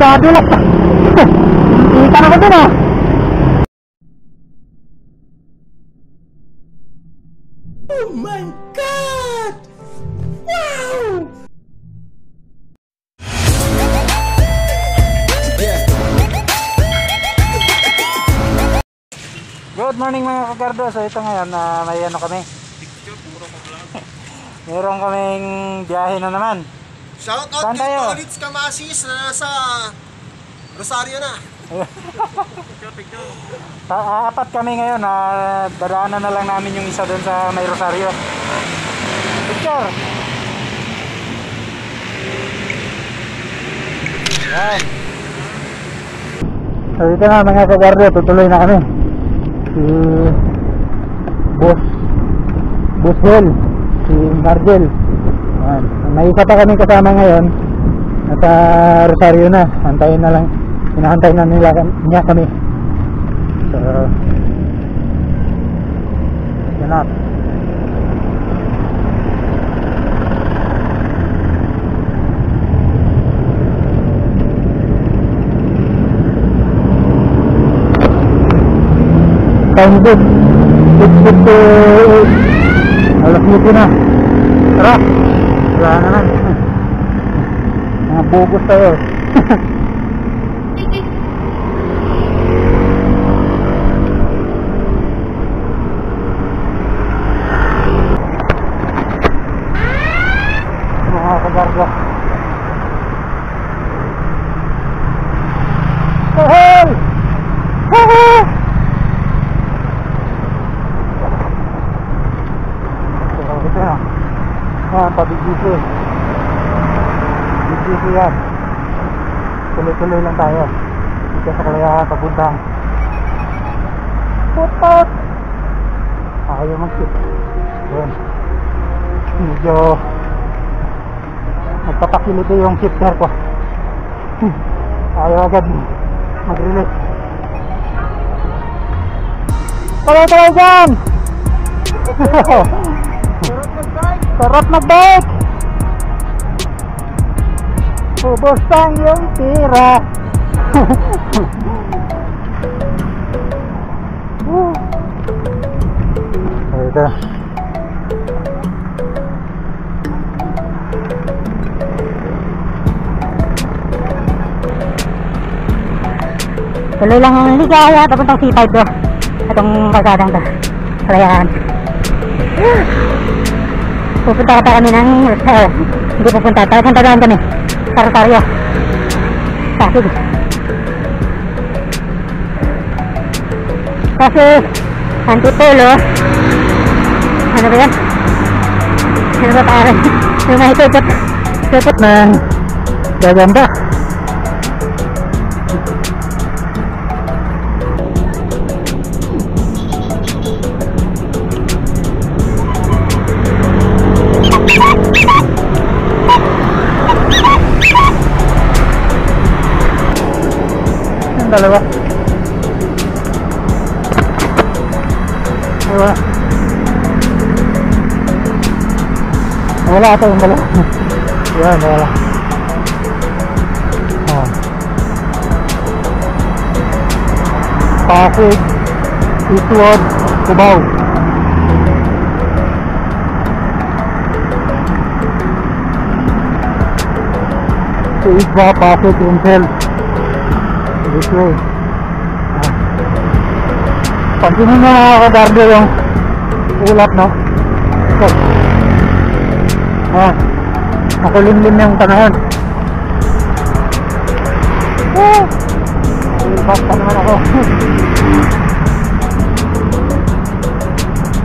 Dadulak. Ikan ako dun ah. Oh my God! Wow! Good morning mga kagardo. So ito ngayon na may ano kami. Meron kaming biyahe na naman. Shout out Saan dito tayo? ulit sa Kamasis na nasa Rosario na. Apat kami ngayon na dadaanan na lang namin yung isa doon sa may Rosario. Picture! Yan. So ito na mga kagardo, tutuloy na kami. Si Boss Hel, si Margel. May isa pa kami kasama ngayon. Nasa Rosario na. Antayin na lang. Hinahantay na niya kami. So yan up. Time good 6:58. Alas 10 na. Tara. Wala na lang. Mga bugos tayo. Mga kagarga. Hey! Hey! Pabigisi yan. Tuloy-tuloy lang tayo dito sa Kalayaan papuntang Putot. Ayaw mag-ship. Yun. Medyo nagpapakilito yung shifter ko. Ayaw agad mag-release. Tuloy-tuloy dyan. Sarap mag-bike. Ubos pang yung tira. Ito. Tuloy lang ang ligaya papuntang C5 to. Itong barkadang to. Kalayaan. Pupunta pa kami ng hindi pupunta, punta doon kami sa Rosario, Pasig. Kasi Antipolo, ano ba yan? Ano ba parang yung may tupot ng gagamba. Dalawa. Wala ata yung dalawa. Yan, wala. Pasig, Eastwood, Cubao. Sa Isba, Pasig, Intel. This way. Pansinin nyo mga kagardo yung ulap, no? So, nakulimlim yung tanahan. Ilbas pa naman ako.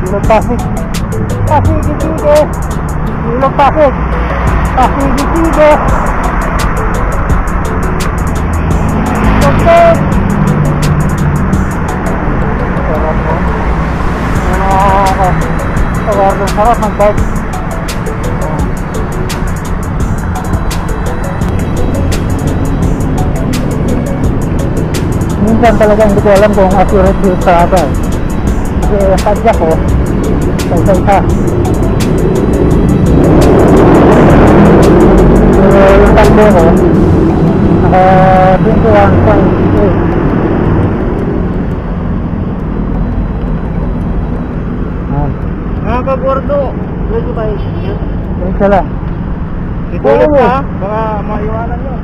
Ilog Pasig. Pasig-isige. Ilog Pasig. Pasig-isige. Okay. Sarap mo. Sarap mag-bike. Minsan talaga hindi ko alam kung accurate yung sarapa. Kasi sadya ko sa isa-isa. nahuli ko. Naka 21.8. Nakakagwardo. Pwede ba yun? Yan siya lang. Itulog na, baka maiwanan nyo.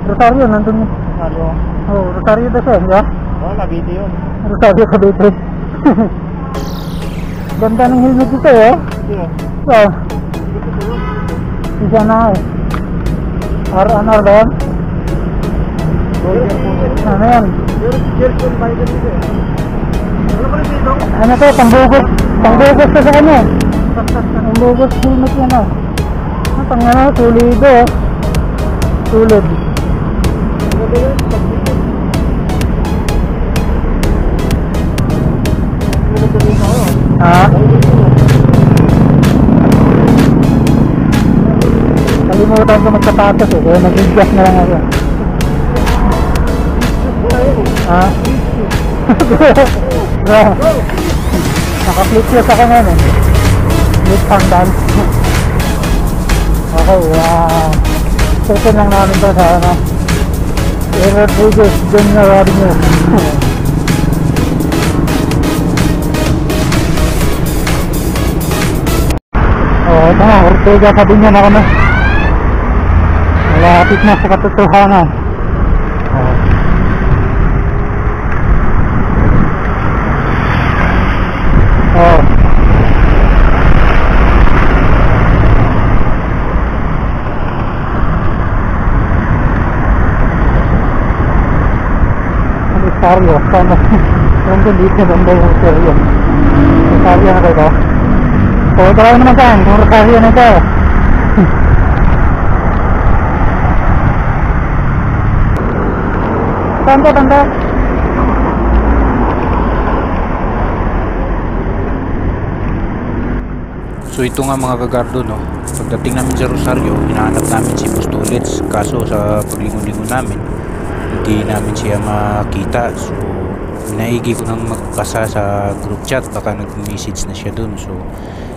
Rosario, nandun yun. Ano? Oh, Rosario daw siya, di ba? Oo, nabiti yun. Rosario Cavite. Ganda ng helmet dito eh. Sino? Oh. Isa na eh. R&R ba yan? Ano yan? Jerson ba yun dito eh? Ano pa rin dito? Ano to? Pangbugos. Pangbugos to sa kanya. Pangbugos helmet yan ah. Ang ano, tulido eh. Tulid. Ano ba yun? Ha? Kalimutan ko magsapatos eh, kaya nag-adjust na lang ako. Ha? Naka-flip shoes ako ngayon eh. Flip sandal. Okay, season lang namin to sa ano, Rodriguez Junior Avenue. Oh, ito nga, Ortega sabi niya na kami. Malapit na sa katotohanan. Oh. Rosario, sana. Nandun dito, nandun yung Rosario. Rosario na kayo. Oh, try naman saan, kung Rosario na ito. Tanda, tanda. So ito nga mga kagardo, no, pagdating namin sa Rosario, hinahanap namin si Postolets, kaso sa paglingon-lingon namin hindi namin siya makita. So naigi ko nang magpasa sa group chat, baka nag-message na siya dun. So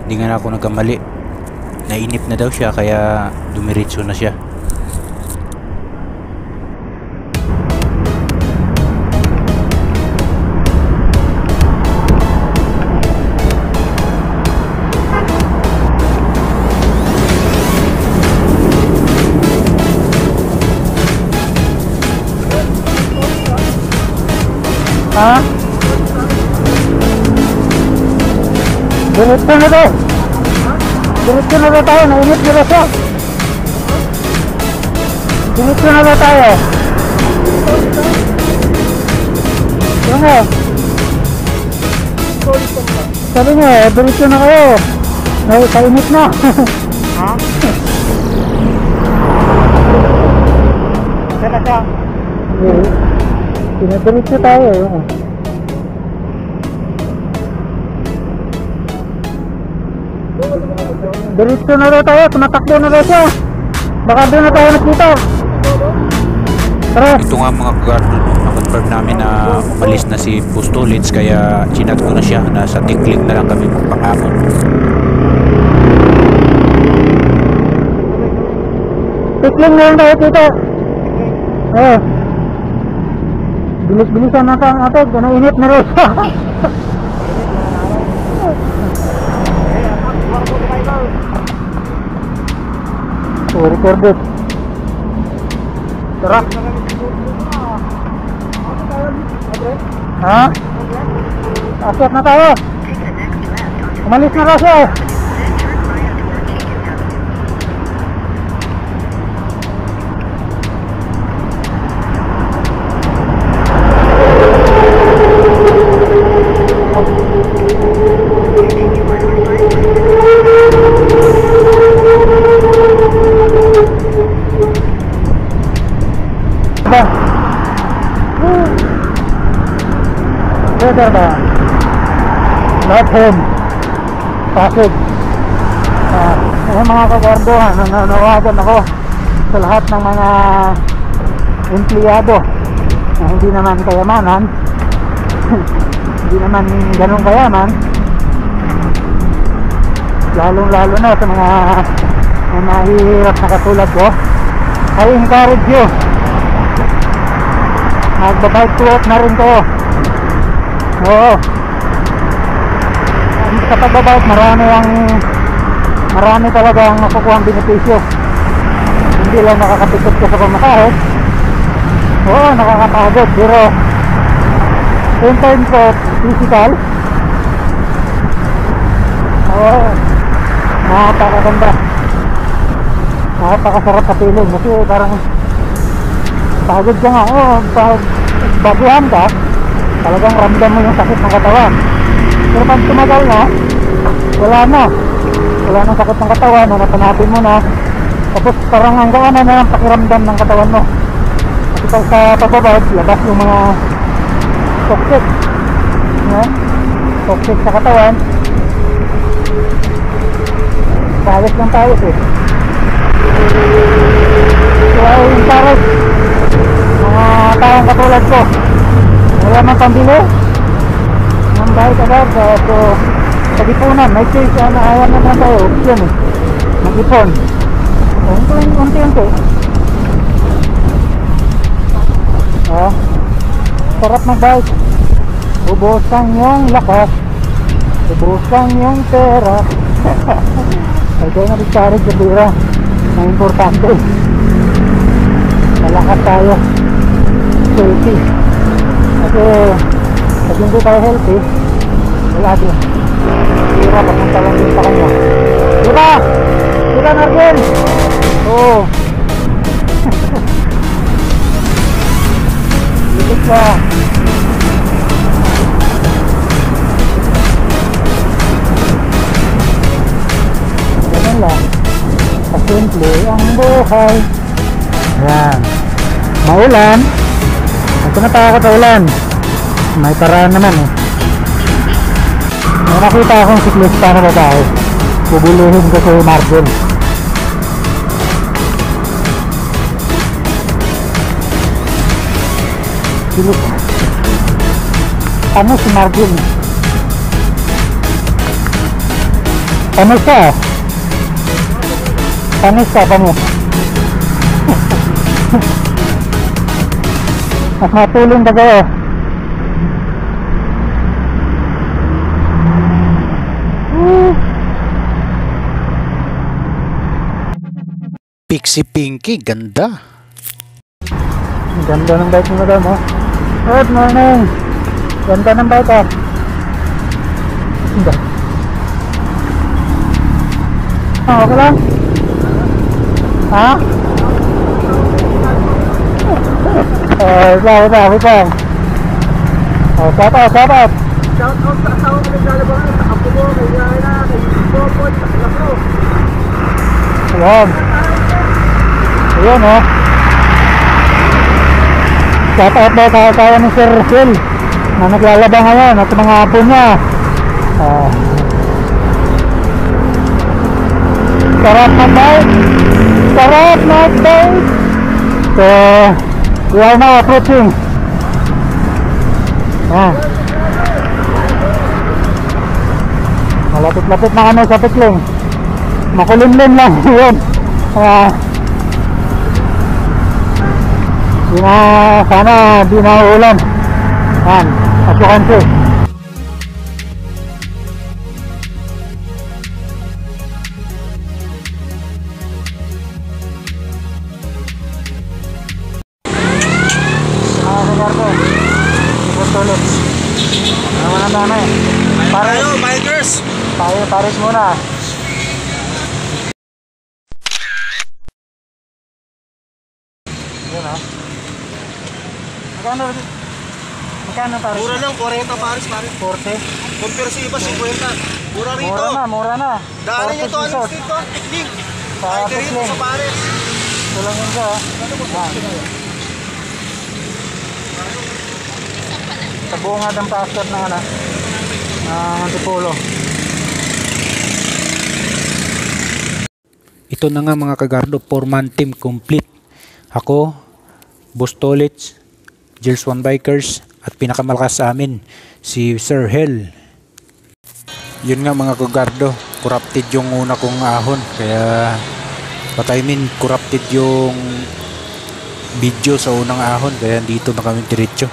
hindi nga na ako nagkamali, nainip na daw siya kaya dumiretso na siya. Ha? Diretso na daw. Diretso na daw tayo, nainit na daw siya. Diretso na daw tayo. Yung nga. Sabi niya, diretso na kayo. Kainit na. Ha? Saan na siya? Pinadiretso tayo yun. Diretso na daw tayo, tumatakbo na daw siya. Baka doon na tayo nakita. Tara. Ito nga mga kagardo, no, na-confirm namin na umalis na si Postolets, kaya chinat ko na siya, nasa tikling na lang kami magpangamon. Tikling na lang tayo dito. Bilis-bilisan natin ang atog, kung init na rin siya. Oh, recorded. Tara. Ha? Akyat na tayo. Umalis na rin siya. Weather ba? Not home. Pasig. Mga kagardohan, nanawagan ako sa lahat ng mga empleyado na hindi naman kayamanan. Hindi naman ganun kayaman. Lalong-lalo na sa mga na mahihirap na katulad ko, I encourage you, magbabike to work na rin kayo. Oo, sa pagbabike marami talaga ang makukuha ang benepisyo. Hindi lang nakakapikot ka sa pamasahe, oo, nakakapagod, pero in terms of physical, oo, napakaganda, napakasarap sa piling. Kasi parang pagod ka nga, oo, pag baguhan ka, talagang ramdam mo yung sakit ng katawan. Pero pag tumagal na, wala nang sakit ng katawan, napanapin mo na, tapos parang ang gaan na ang pakiramdam ng katawan mo. Kasi pag sa pagbabad, labas yung mga toxic, no? Toxic sa katawan, balis lang tayo eh. So I encourage mga taong katulad ko, wala mang pambili ng bike agad, so pag-ipunan, may choice, ayan naman tayo, option eh, mag-ipon unti-unti. Sarap mag-bike, ubusan yung lakas, ubusan yung pera. Ay kayo na-discourage yung bira na importante, malakas tayo, healthy. Kasi pag hindi tayo healthy, wala din, bira, papunta lang din sa kanya. Diba? Diba, Nargel? Oo. Bilis ka. Ganun lang, pasimple ang buhay. Ayan, maulan. Ito natakot sa ulan, may paraan naman eh. May nakita akong siklista na babae, bubulihin ko si Margel. Ano si Margel? Panis ka? Panis. Mas matulong ka kayo. Pixie Pinky, ganda. Ganda ng bike ni madam, oh. Good morning. Ganda ng bike, oh. Ganda. Okay lang? Ha? Wait lang. Shout out. Shout out sa asawa ko naglalabangan, sa apo mo, kay Yana, kay Popot, sa anak ko. Ayan, oh. Shout out daw kaya ni Sir Phil na naglalaba ngayon at mga apo niya. Sarap mag-bike. So we are now approaching. Malapit-lapit na kami sa Pikling. Makulimlim lang yun. Sana di na ulan. As you can see. Tuloy. Naman ang dami. Bikers! Paris muna. Yan, oh. Magkano Paris? Mura lang, 40 Paris. 40? Compare sa iba, 50. Mura rito. Mura na. Daanan nyo to, anong street to? Pikling. Kahit rito sa Paris. Tulungin ka, oh. Sa bungad ang pastor ng Antipolo. Ito na nga mga kagardo, 4-man team complete. Ako, Boss Tolits, Gills One Bikers, at pinakamalakas sa amin, si Sir Hell. Yun nga mga kagardo, corrupted yung una kong ahon, kaya I mean, corrupted yung video sa unang ahon, kaya dito na kami diretso.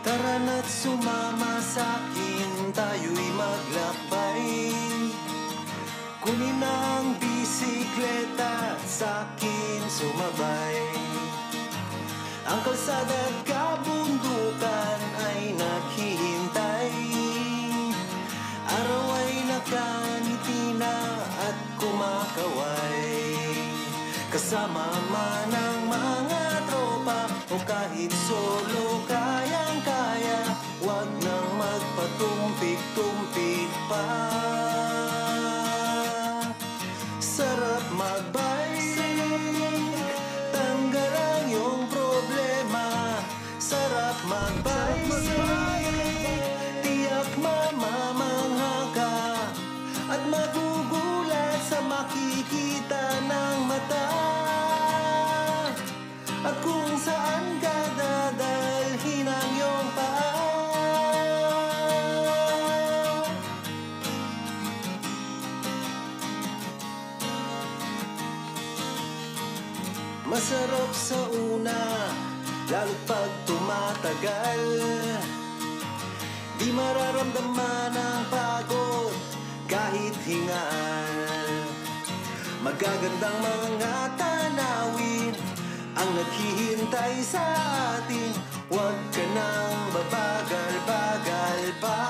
Tara na't sumama sa'kin, tayo'y maglakbay. Kunin ang bisikleta at sa'kin sumabay. Ang kalsada at kabundukan ay naghihintay. Araw ay nakangiti na at kumakaway. Kasama man ang mga tropa o kahit solo, kayang-kaya. Huwag nang magpatumpik-tumpik pa. Sarap magbike, tanggal ang iyong problema. Sarap magbike, tiyak mamamangha ka at magugulat sa makikita ng mata. At kung saan ka dadalhin ang iyong paa. Masarap sa una, lalo't pag tumatagal. Di mararamdaman ang pagod kahit hingal. Magagandang mga tanawin ang naghihintay. naghihintay sa atin. Huwag ka nang babagal-bagal pa.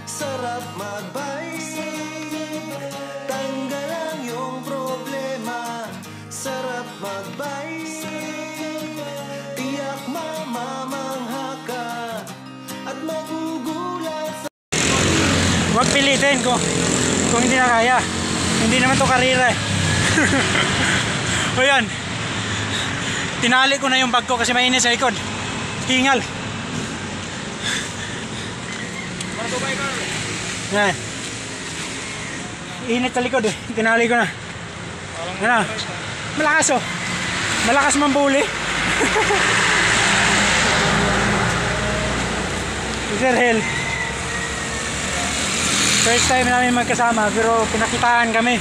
Sarap magbike, tanggal ang iyong problema. Sarap magbike, tiyak mamamangha ka at magugulat sa... Huwag pilitin kung hindi na kaya. Hindi naman to karira eh. O yan, tinali ko na yung bag ko kasi mainit sa likod. Hingal. Yan. Init sa likod eh. Tinali ko na. Yan. Malakas oh. Malakas mambuli. Sir Hel. First time namin magkasama pero pinakitaan kami.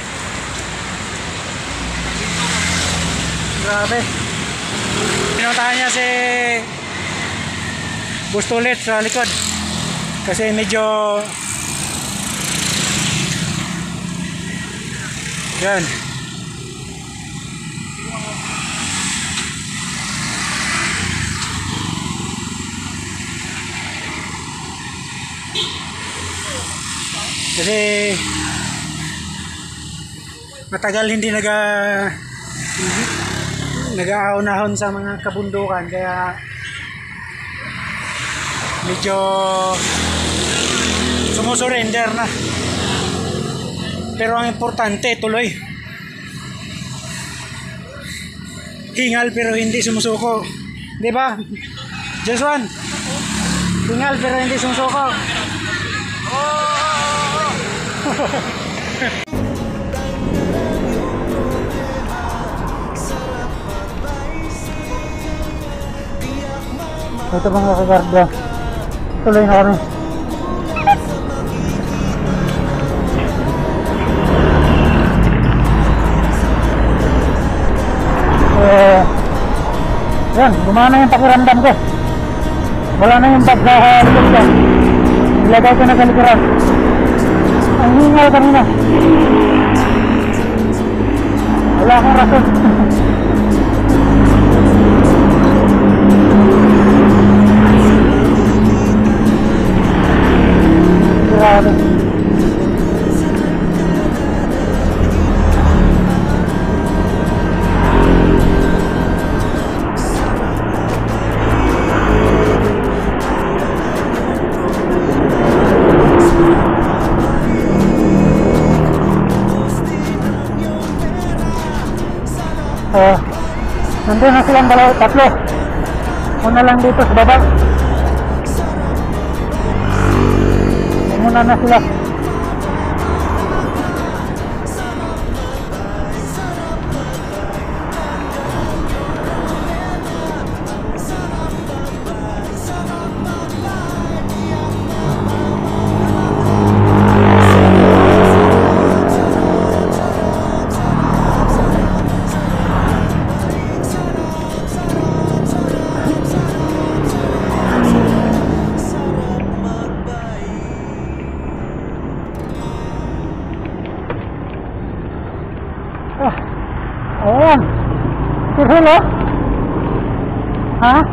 Grabe. Pinuntahan niya si Bustulit sa likod. Kasi medyo yan. Kasi matagal hindi nag-aahon-ahon sa mga kabundukan kaya medyo sumusurrender na. Pero ang importante tuloy. Hingal pero hindi sumusuko. 'Di ba? Joshua. Hingal pero hindi sumusuko. Ito mga kagarda, tuloy na kami. Yan, gumana yung pakiramdam ko. Wala na yung bag sa likod ko. Ilagay ko na sa likuran. Ang hingal kanina. Wala akong rason. Grabe. Nandun na silang tatlo. Una lang dito sa baba. Muna na sila. Ayan. Sirhil oh. Ha?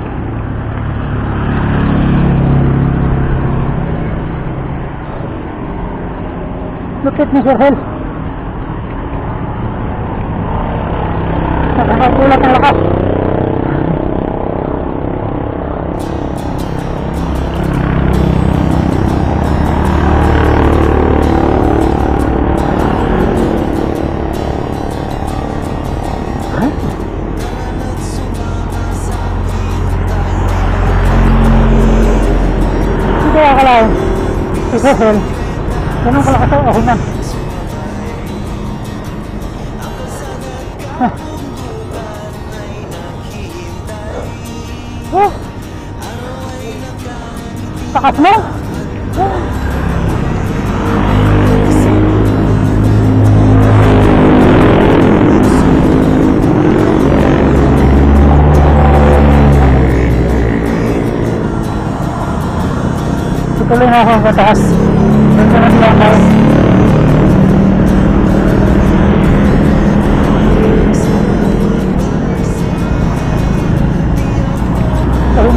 Lupit ni Sirhil. Nakakagulat ang lakas. Kaya ka lang si Sirhil. Ganun kalakas ang ahunan. Oh! Takas mo? Tuloy na ako sa taas. Dito na sila tayo.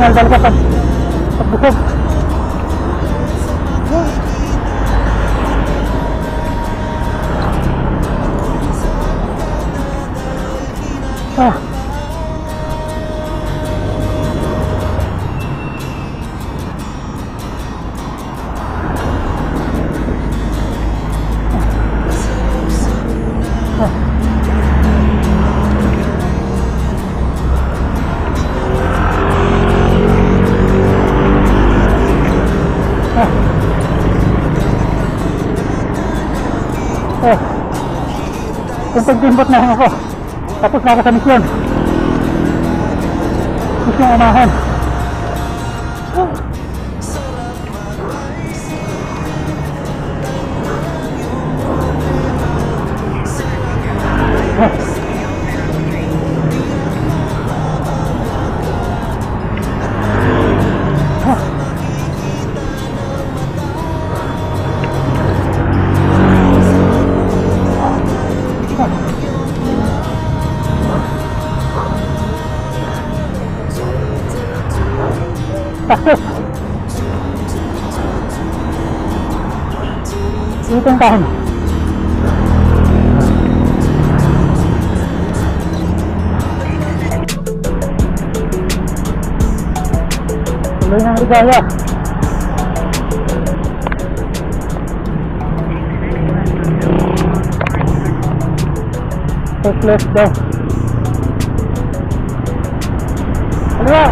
signal talaga pag busog. Ah. Kung pagdimbot na lang ako, tapos na ako sa misyon. Misyon unahan. Takot. Itong tahan. Tuloy ng ligaya. Take left daw. Kaliwa.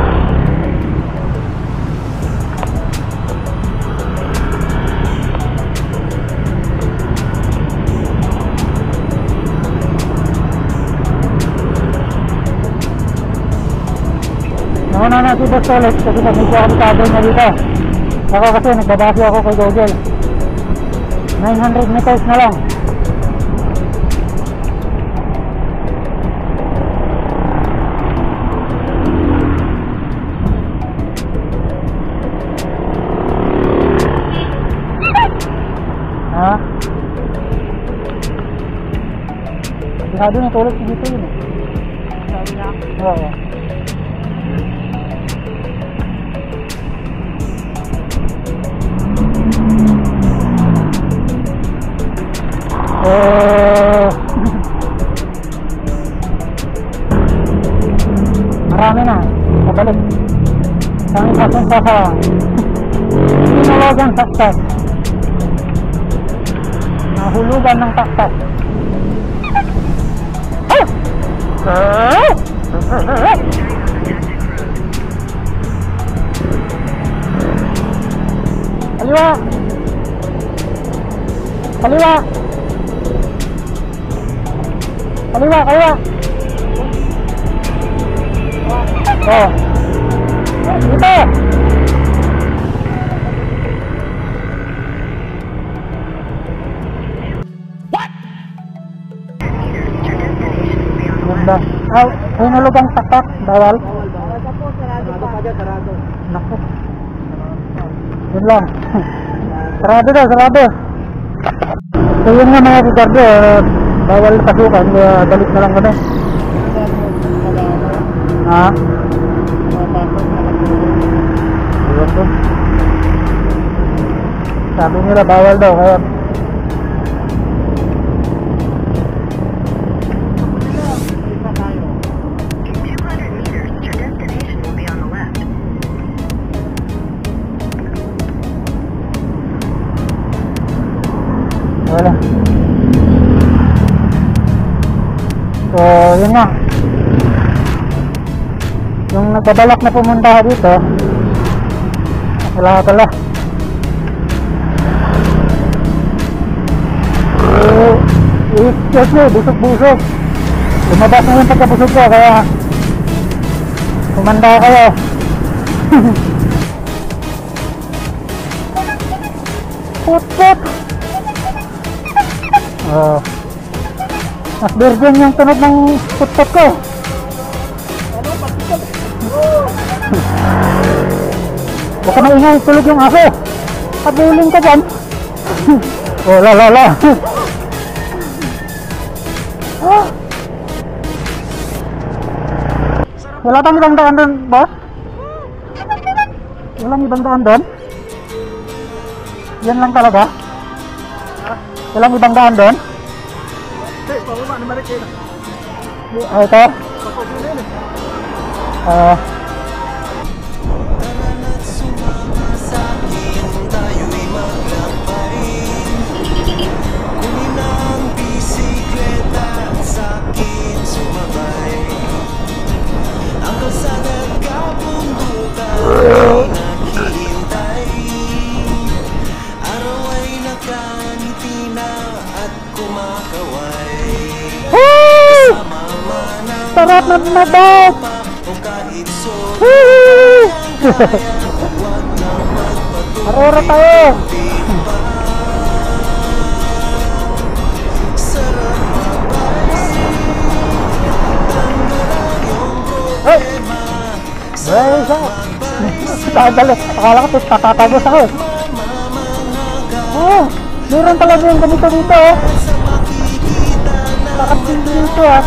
Nauna na si Boss Tolex kasi pag medyo kabisado niya dito. Ako kasi nagbabase ako kay Google. 900 meters na lang. Ha? Kabisado ni Tolex dito yun eh. Sabi niya? Oo. Marami na, kabalik. Kami pasunta sa Sinulagan Taktak. Nahulugan ng taktak. Kaliwa. Kaliwa. Kaliwa, kaliwa. Oh. Dito. What? Ganda. Hinulugang taktak, bawal. Bawal pa po, sarado pa. Sarado. Naku. Yun lang. Sarado daw, sarado. So yun nga mga Ricardo, bawal pasukan, balik na lang kami. Ha? Sabi nila bawal daw, kaya wala. So yun nga, yung nagbabalak na pumunta dito, wala pala. I-check nyo, busog-busog. Lumabas na yung pagkabusog ko, kaya kumanda kayo. Put-put. Mas virgin yung tunog ng put-put ko. Baka maingay, tulog yung aso. Habulin ka dyan. Oh, la. Wala tayong ibang daan doon, boss? Walang ibang daan doon? Yan lang talaga? Walang ibang daan doon? Hey, pababa na Marikina. Ito? Tara't sumama sa'kin, tayo'y maglakbay. Kunin ang bisikleta at sa'kin sumabay. Ang kalsada't kabundukan ay naghihintay. Araw ay nakangiti na at kumakaway. Kasama man ang Sarap na mabot! o kahit solo. Woo! Huwag na magpatuloy. Arora tayo! Sarap mapaisip. Tanggalan yung Ay! problema. Ay, isa! Tagal eh. Akala ko tatagos ako eh. Oh, meron talaga yung ganito dito oh. Sa makikita na Sarap din dito ah.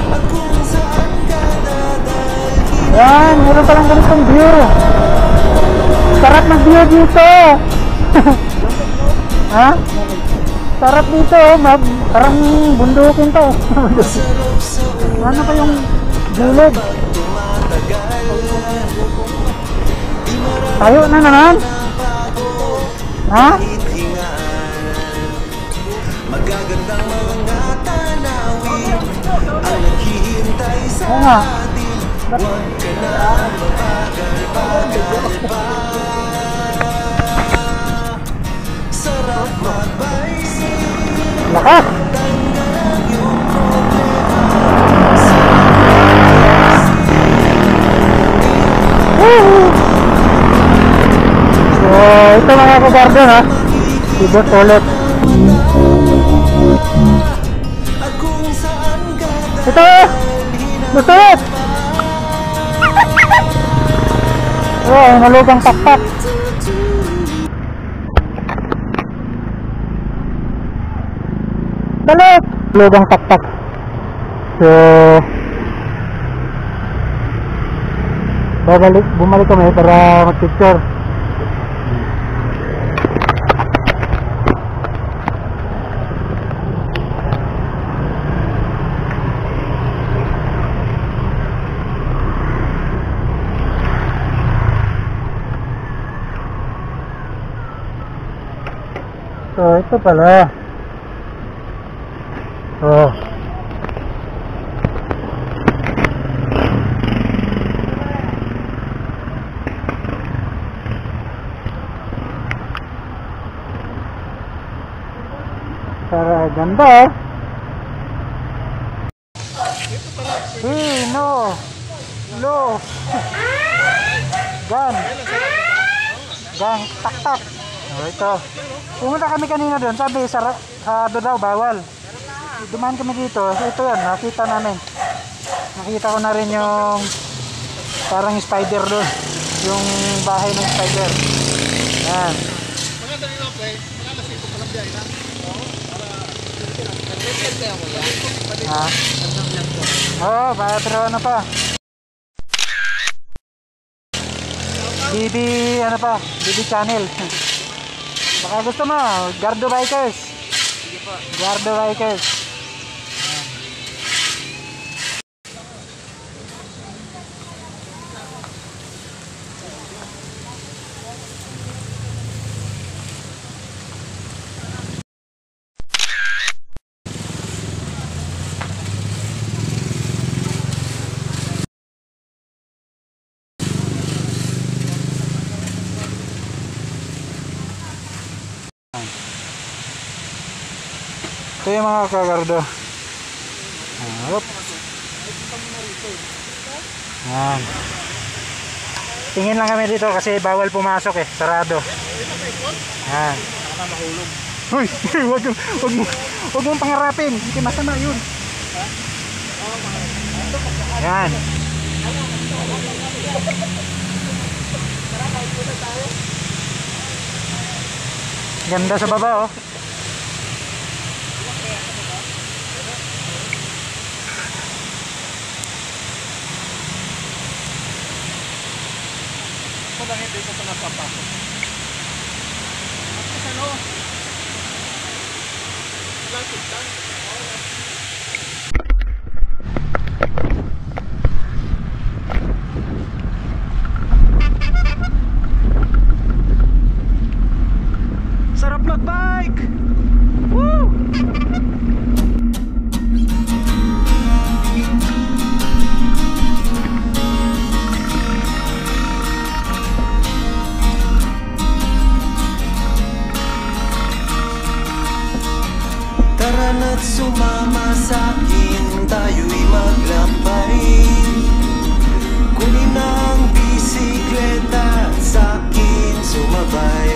at kung saan ka dadalhin. Yan, meron palang ganitong view. Sarap ng view dito. Ha? Sarap dito oh. Parang bundukin to. Sarap sa Ano pa yung gilid? tumatagal. Di marami Tayo na naman. Ha? hingaan. Magagandang mga tanawin ang naghihintay sa Oo nga. atin. Huwag ka na mabagal-bagal pa. Sarap magpaisip. Lakas. Tanggalan yung problema. So, ito mga kabardo ha. Ibot ulit. At kung saan ka Ito! Masarap! Oh, nalugang pakpak. Balik! Lugang pakpak. So, bumalik kami para mag-picture. So, ito pala. Oh. Para ganda eh. Hey, no. No. Gan. Gang, tak-tak. Oh, ito. Pumunta kami kanina doon, sabi sarado daw, bawal. Dumaan kami dito, ito yan, nakita namin. Nakita ko na rin yung parang spider doon. Yung bahay ng spider. Yan. Ha? Oo, pero ano pa? BB, ano pa? BB channel. Baka gusto mo, Gardo Bikers. Sige po. Gardo Bikers. Ito yung mga kagardo. Hop. Yan. Tingin lang kami dito kasi bawal pumasok eh, sarado. Yan. Hoy, wag mong pangarapin, hindi masama yun. Yan. Ganda sa baba oh. unahin dito sa napapasok. Tapos ano? Plastic lang. Sarap mag-bike! Woo! Tara na't sumama sa'kin, tayo'y maglakbay. Kunin ang bisikleta, sa'kin sumabay.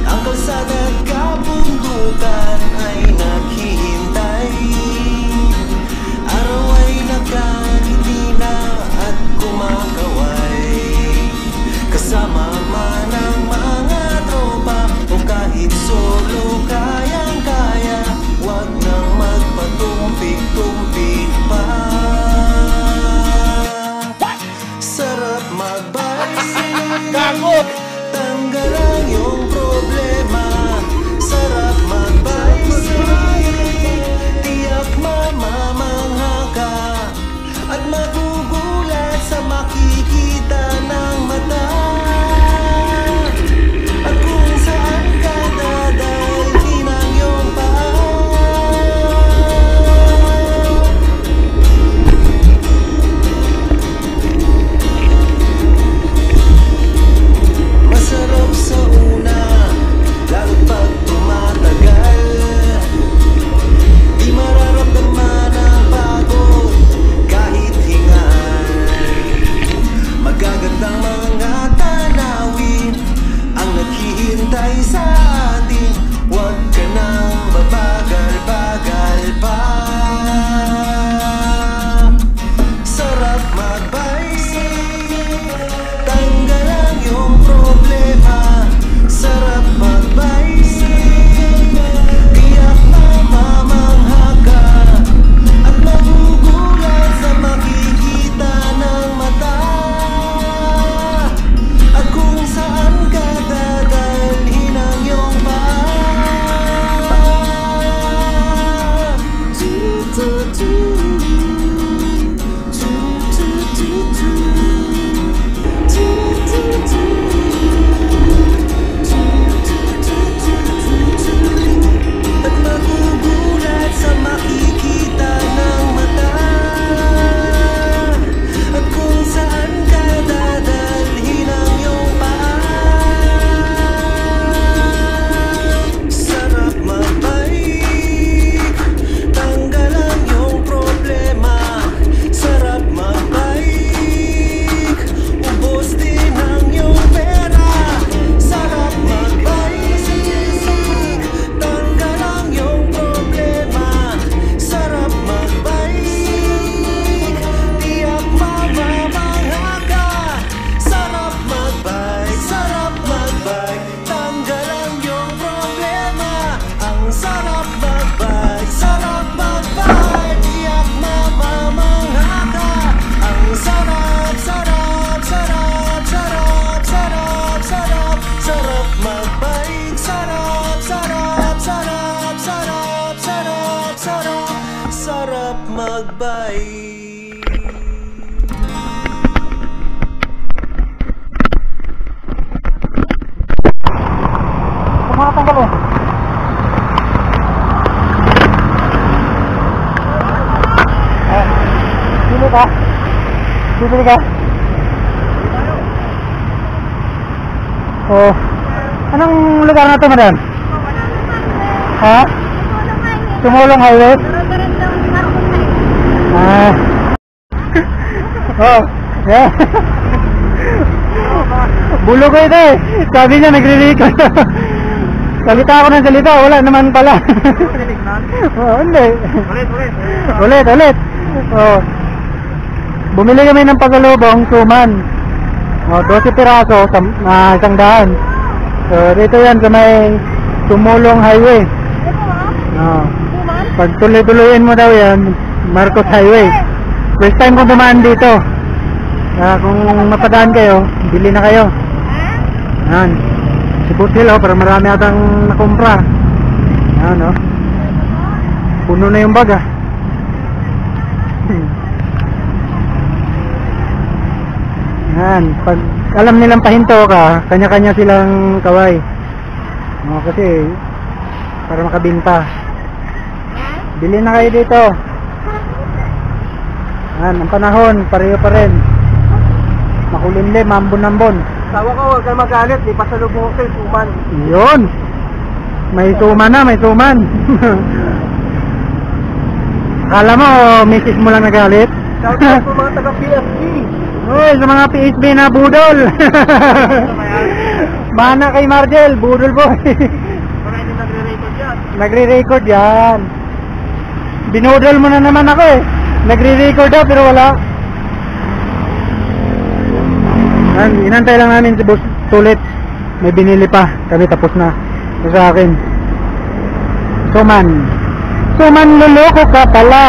Ang kalsada at kabundukan ay naghihintay. Araw ay nakangiti na at kumakaway. Kasama man ang mga tropa o kahit solo, kayang-kaya. Huwag nang magpatumpik-tumpik pa. Sarap mag-bike. Gagot! Tanggal ang iyong problema. Sarap mag-bike. Tiyak mamamangha ka at magugulat sa makikita ng mata. At kung saan ka dadalhin ang iyong paa. Masarap sa una, lalo't pag tumatagal. Di mararamdaman ang pagod kahit hingal. Magagandang mga tanawin ang naghihintay sa atin. Huwag ka nang babagal-bagal pa. Sarap mag-bike. Tanggal ang iyong problema. Sarap mag-bike. Tiyak mamamangha ka at magugulat sa makikita ng mata. At kung saan ka dadalhin ang iyong paa. At magugulat sa makikita ng mata. At kung saan ka dadalhin ang iyong paa. Sarap mag-bike. Tanggal ang iyong problema. Sarap mag-bike. Ubos din ang iyong pera. Sarap mag-bike. Tanggal ang iyong problema. Sarap mag-bike. Tiyak mamamangha ka. Sarap mag-bike. Sarap mag-bike. Tanggal ang iyong problema. Ang sarap mag-bike. Sarap mag-bike. Tiyak mamamangha ka. Ang sarap, sarap, sarap, sarap, sarap, sarap. Sarap mag-bike. Sarap, sarap, sarap, sarap, sarap, sarap. Sarap mag-bike. Tumatanggal eh. Bili ka? Bibili ka? Oh. Anong lugar na ito, madam? Ha? Tumulong highway? Ah. Oh. Yeah. Bulo ko ito eh. Sabi niya nagre-record. Salita ako ng salita, wala naman pala. Oh, hindi. Ulit. Oh. Bumili kami ng pasalubong, suman. Oh, 12 piraso, isang daan. So, dito yan sa may Tumulong Highway. Oh. Pag tuloy-tuloyin mo daw yan, Marcos Highway. First time kong dumaan dito. Kung mapadaan kayo, bili na kayo. Yan. Si Butil oh, para marami atang nakumpra. Yan oh. Puno na yung bag ah. Yan. Pag alam nilang pahinto ka, kanya-kanya silang kaway. Kasi para makabinta. Bili na kayo dito. Yan, ang panahon, pareho pa rin. Makulimlim, ambon-ambon. Tawa ko, huwag kayo magalit. Di pasalubong ko kayo, suman. Yun. May suman na, may suman. Akala mo, misis mo lang nagalit? Shout out po mga taga-PFC. Uy, sa mga PSB na budol. Mana kay Margel, budol boy. Baka hindi nagre-record yan. Nagre-record yan. Binudol mo na naman ako eh. Nagre-record daw pero wala. Yan, inantay lang namin si Boss Tulit. May binili pa. Kami tapos na. Ito sa akin. Suman. Suman, luloko ka pala.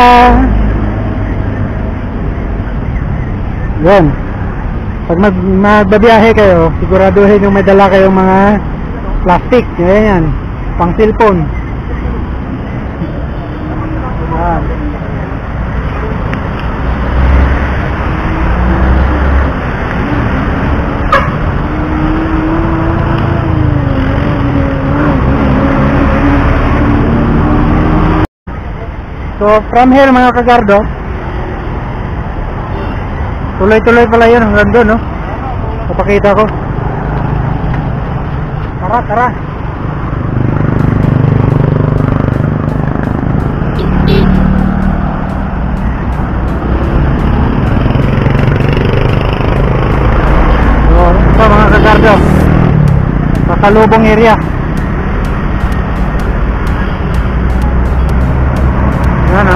Yan. Pag magbabiyahe kayo, siguraduhin yung may dala kayong mga plastic. Yan. Pang cellphone. Yan. So from here mga kagardo, tuloy-tuloy pala yun hanggang doon, no? Papakita ko. Tara, tara. So ito mga kagardo, Pasalubong area. Yan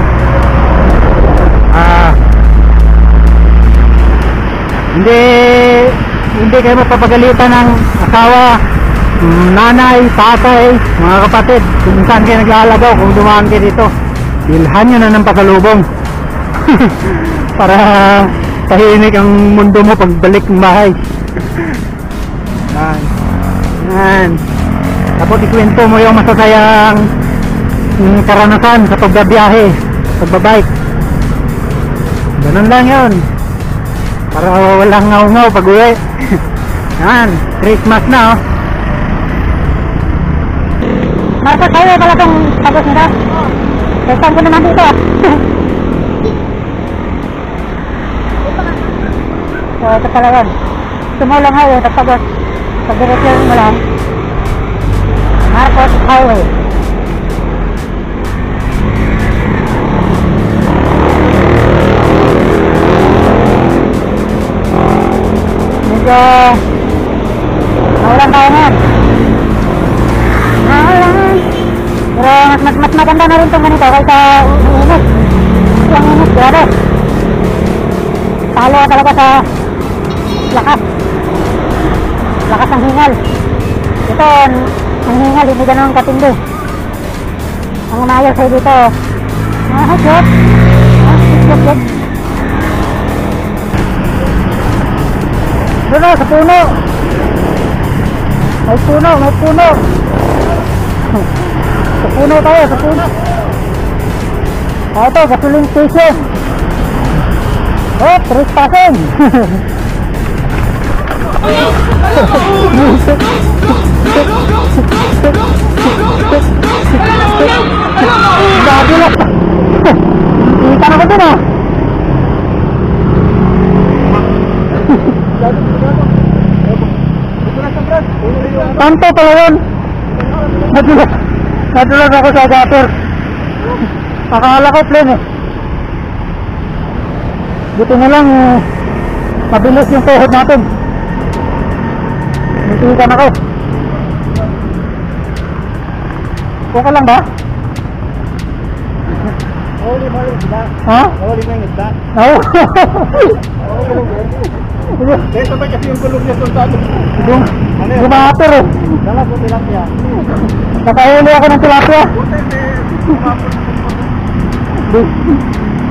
hindi kayo mapapagalitan ng asawa, nanay, tatay, mga kapatid kung saan kayo nag-aalagaw. Kung dumaan kayo dito, bilhan nyo na ng pasalubong. Para tahimik ang mundo mo pagbalik ng bahay. Yan. Tapos ikwento mo yung masasayang karanasan sa pagbabiyahe, pagbabike. Ganun lang yun, para walang ngaw-ngaw pag uwi. Yan, Christmas na oh. Marcos Highway pala itong tapos nila. Testan ko naman dito. So ito pala yun, sumulang highway tapos pag-direction mo lang Marcos Highway. Medyo naulan tayo ngayon. Naulan. Pero mas maganda na rin itong ganito kaysa uinit. Yung init, grabe. Talo talaga sa lakas. Lakas ng hingal. Ito, ang hingal hindi ganun katindi. Ang umayos ay dito. Hot. Hot. Doon na, sa puno. May puno. Sa puno tayo, sa puno. Ito, gasoline station. Oh, trespassing. Dati lang. Kita na ko din ah. Kanto pala yun. Nadulas ako sa gutter. Akala ko plane eh. Buti na lang mabilis yung tuhod natin. Nitikan ako. Okay lang ba? Huli mo yung isda. Ha? Huli mo yung isda. Oo. Kaya sabay kasi yung gulog niya sultado. Gumater eh. Dala po tilapia. Nakahuli ako ng tilapia.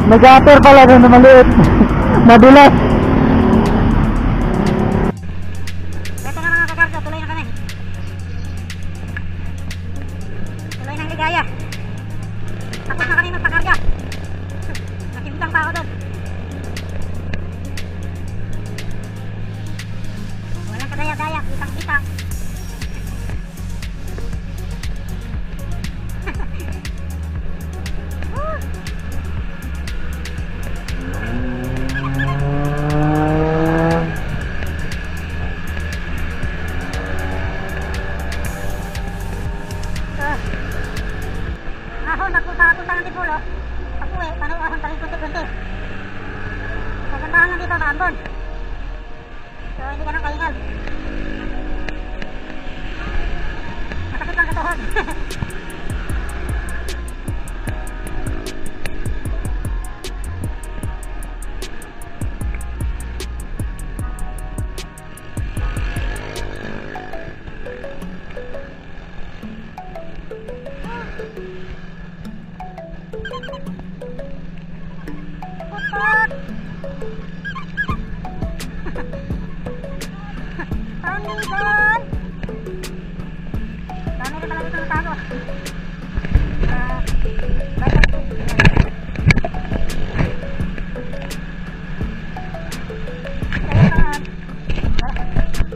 Nag-gutter pala doon na maliit. Nadulas. pag-uwi, panawasan pa rin kunti-kunti. Kagandahan lang dito, maambon. So, hindi ka nang kaingal. Masakit lang sa tuhod. Pupot! Pangibon! Dami rin pala dito natago.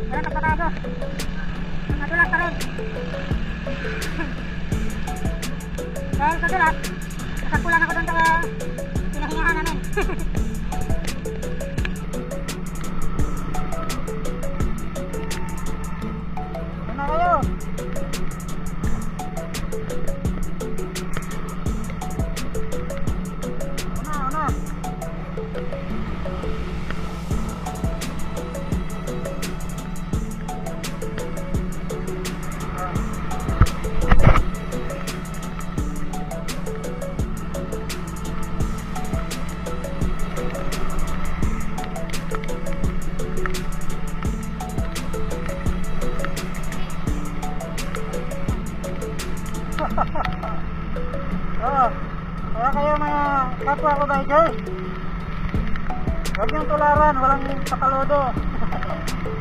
Wala nagpatago. Nadulas pa rin. Dahil sa dulas, nakakulang ako doon sa pinahingahan namin. Ano kayo? Ano? Kaya kayo mga kapwa ko bikers, huwag niyong tularan, walang pakalodo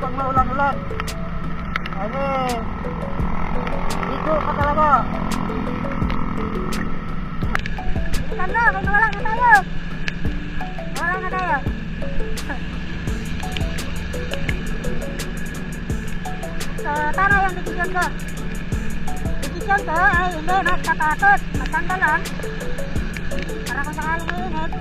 pag maulan-ulan kasi ligo ka talaga. Bilisan na, kaya wala na tayo. So tama yung desisyon ko. Desisyon ko ay hindi magtatakot, magtanda lang para kung sakaling mainit.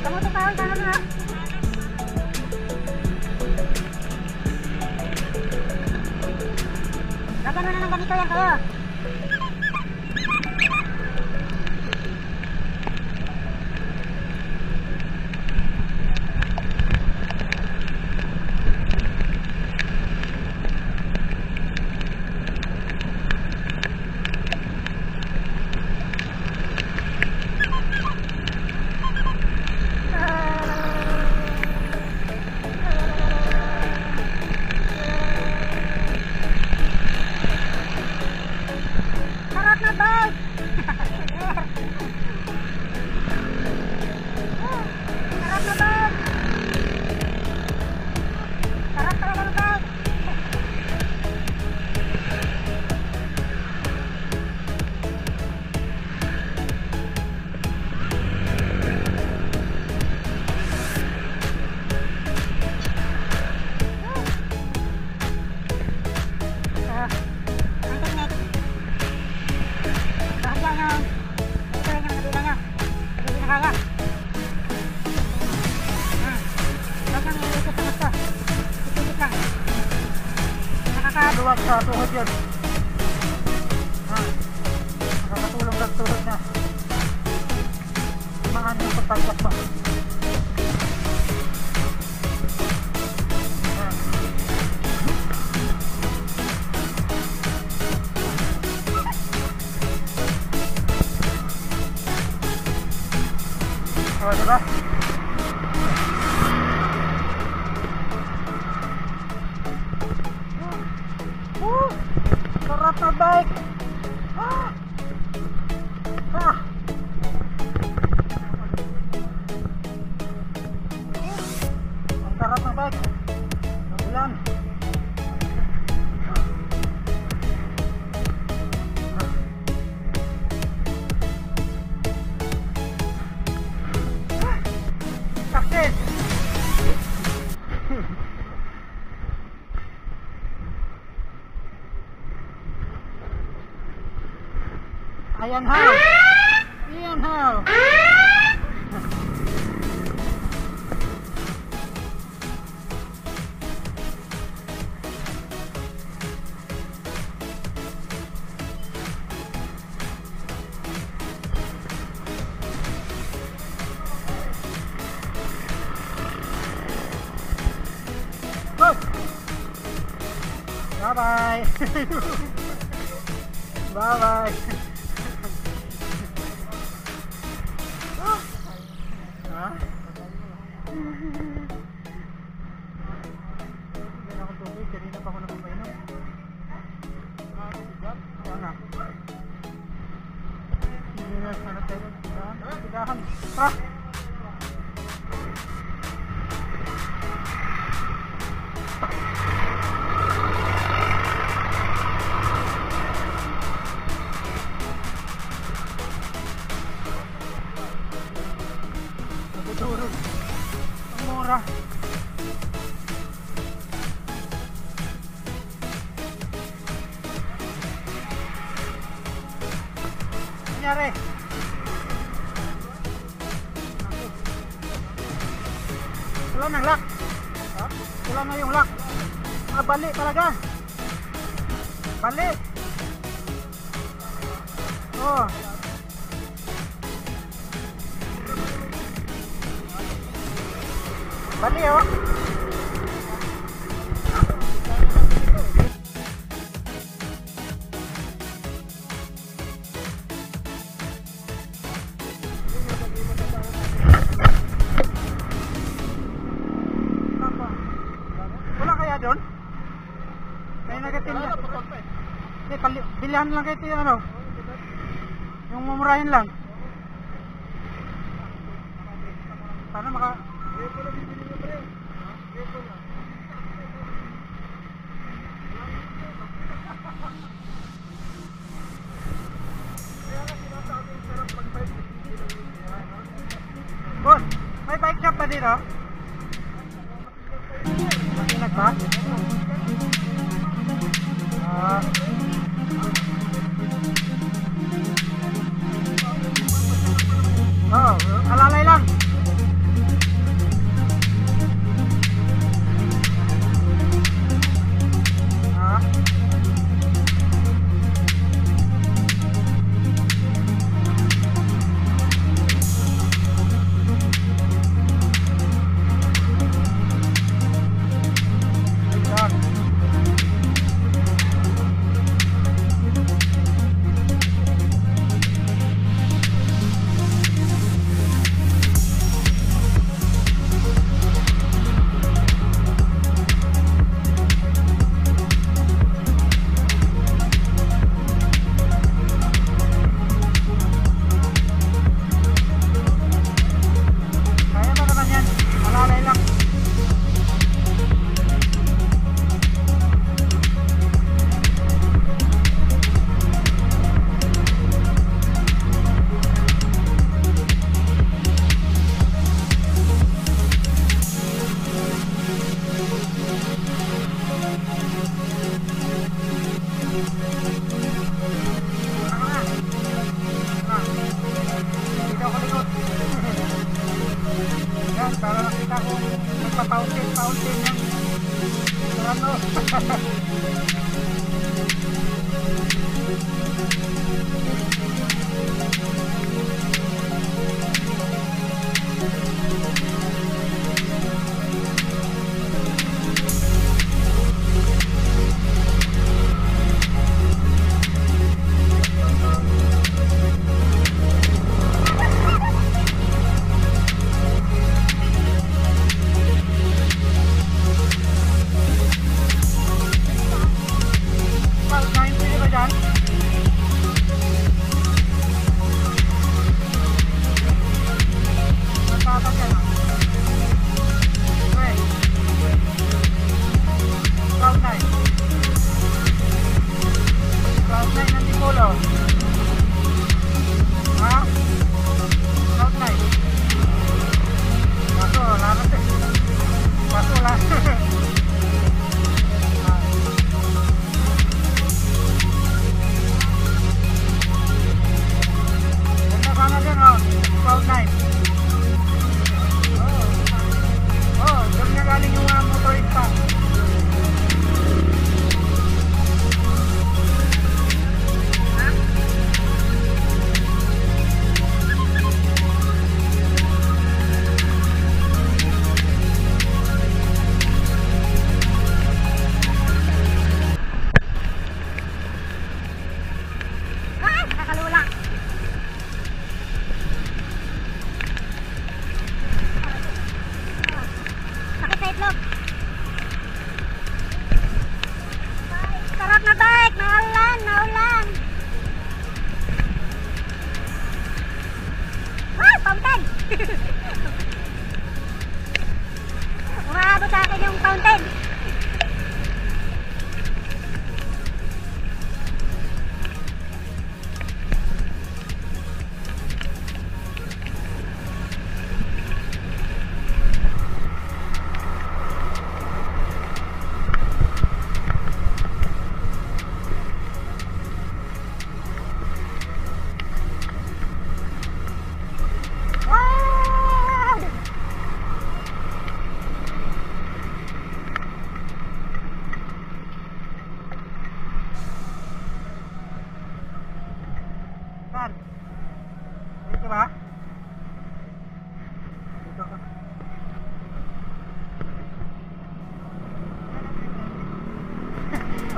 Kamuting kahoy, tangan na. Lagyan mo na ng ganito yan kayo. Sarap na bike! Sarap na bike! Sarap talaga ng bike! Ang teknik. Bahagya nyo. Ito rin yung nabila nyo. Hindi na kaya. Huwag nang iikot sa gusto. Ipilit lang. Nakakaduwag sa tuhod yun. Nakakatulong sa tuhod na. Maan yung pagtagyak mo. Oh, diba? Sarap na bike! Ang sarap na bike! Ang ulan! Success! Ayan how. Ayan how. Bye-bye. Bye-bye. Ha? Hindi ako tubig. Kanina pa ako napapainom. Ano? Hindi na sana tayo. Tigahan. Ha? Durog. Ang mura. Nangyari? Wala nang lock. Wala na yung lock. Bali talaga. Bali. Oh. Bali oh. Wala kaya doon? May nagatinda. Bilihan lang kayo yung ano? Yung mumurahin lang. Sana maka... Boss, may bike shop ba dito? Masinag ba? Alalay lang. Para nakita ko magpa-fountain yan. Ano?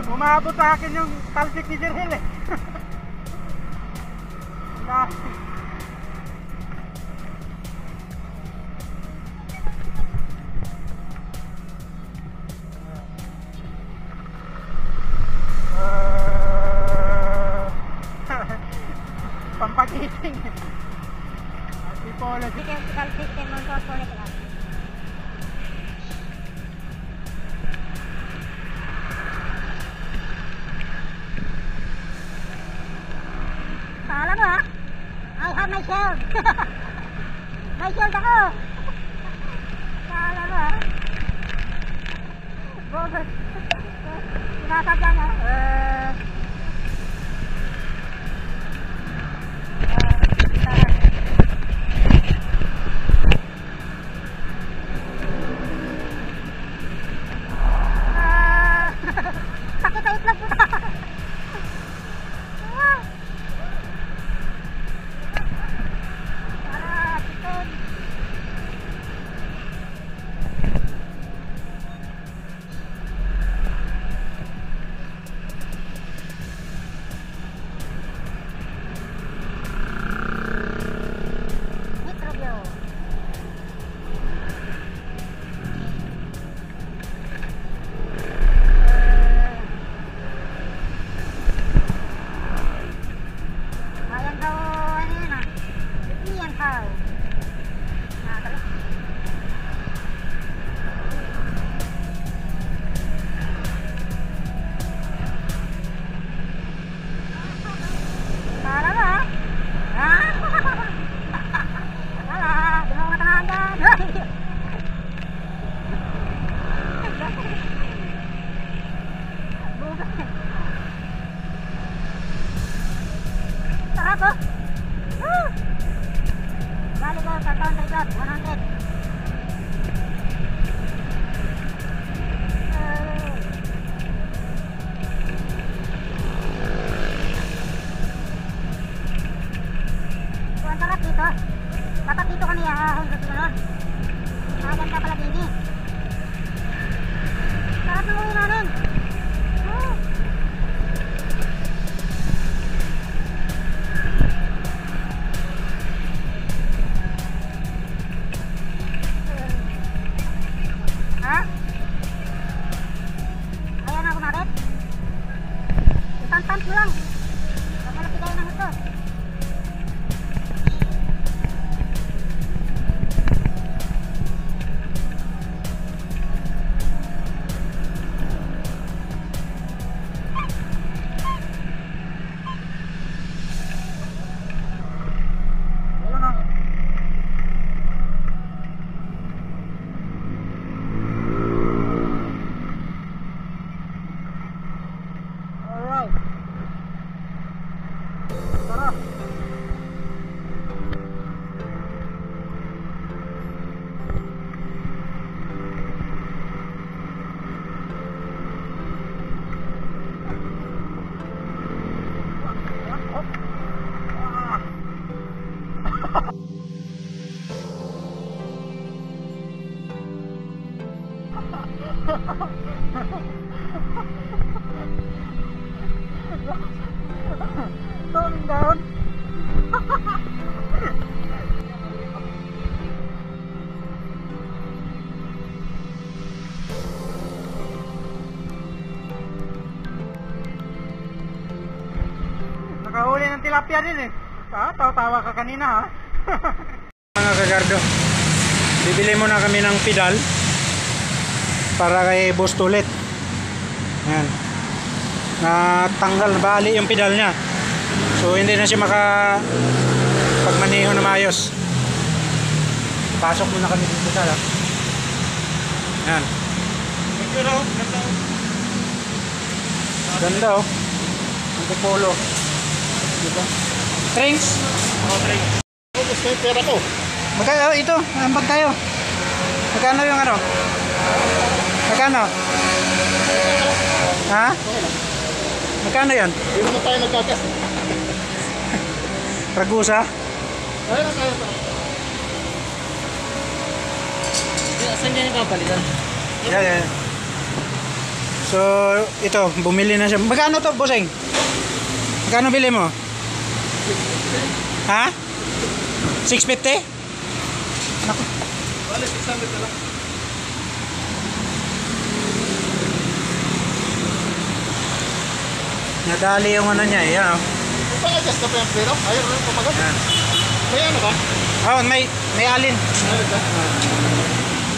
Umabot sa akin yung talsik ni Sir Hill eh. Pampagising. Si Polo. Bikin talsik din mo sa ulit lang. Kala mo ha? I have my shield. May shield ako. Kala mo ha? Bogus. Sinasadya niya. Sakit sa itlog ko. Sarap oh. Balik ko sa taon trigger 100. Ang sarap dito. Dapat dito kami ahon sa sunod. Maganda pala din eh. Sarap ng uwi namin. Ha? Ayaw na kumakit? Isang pump mo lang. Huwag mo lapigay ng ito. Going down. Nakahuli ng tilapia din eh. Tawa-tawa ka kanina ha. Mga kagardo, bibili muna kami ng pedal para kay Boss Tulit. Yan. Natanggal, bali yung pedal niya. So hindi na siya pagmaneho na maayos. Pasok muna kami dito sa yan. Ganda oh. Ang polo. Diba? Drinks? Oo, drinks. Gusto yung pera ko. Magkano ito? Ambag tayo. Magkano yung ano? Magkano? Ha? Magkano yan? Hindi naman tayo nagkakas. Ragusa? Ayun, kaya pa. Saan yan yung kapalitan? Yeah. So, ito, bumili na siya. Magkano to, bossing? Magkano bili mo? Ha? 650? Naku. Wala, 600 na lang. Nadali yung ano niya, yan oh. Pang-adjust na pa yung pero? Ayaw na pumagat. Yan. May ano ba? Oh, may alin. Ano ba?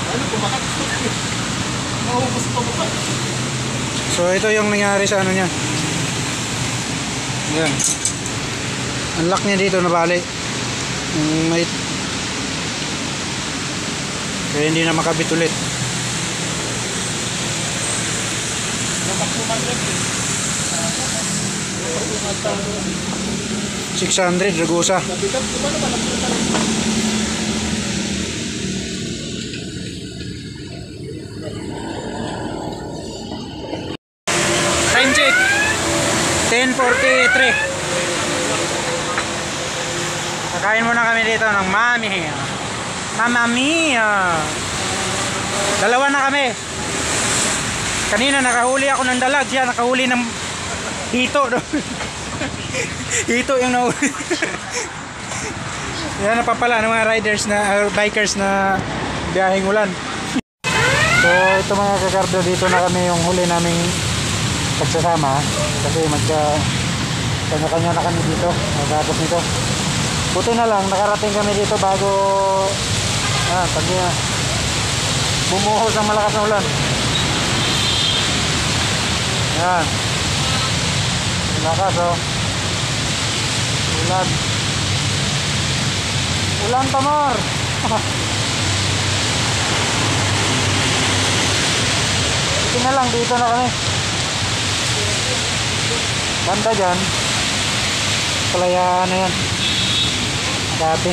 Ano pumagat? Maubos pa mo pa. So, ito yung nangyari sa ano niya. Yan. Ang lock niya dito nabali. May... Kaya hindi na makabit ulit. 600 Ragusa. Time check 10:43. Kakain muna kami dito ng Mamma Mia. Dalawa na kami. Kanina nakahuli ako ng dalag, siya nakahuli ng hito. Hito yung nahuli. Yan napapala ng mga riders na bikers na biyaheng ulan. So ito mga kakardo, dito na kami yung huli naming pagsasama kasi kanya-kanya na kami dito magkatapos nito. Buti na lang nakarating kami dito bago bumuhos ng malakas na ulan. Yan. Lakas oh. Ulan tamor. Buti na lang dito na kami. Banda dyan. Kalayaan na yan. Dati.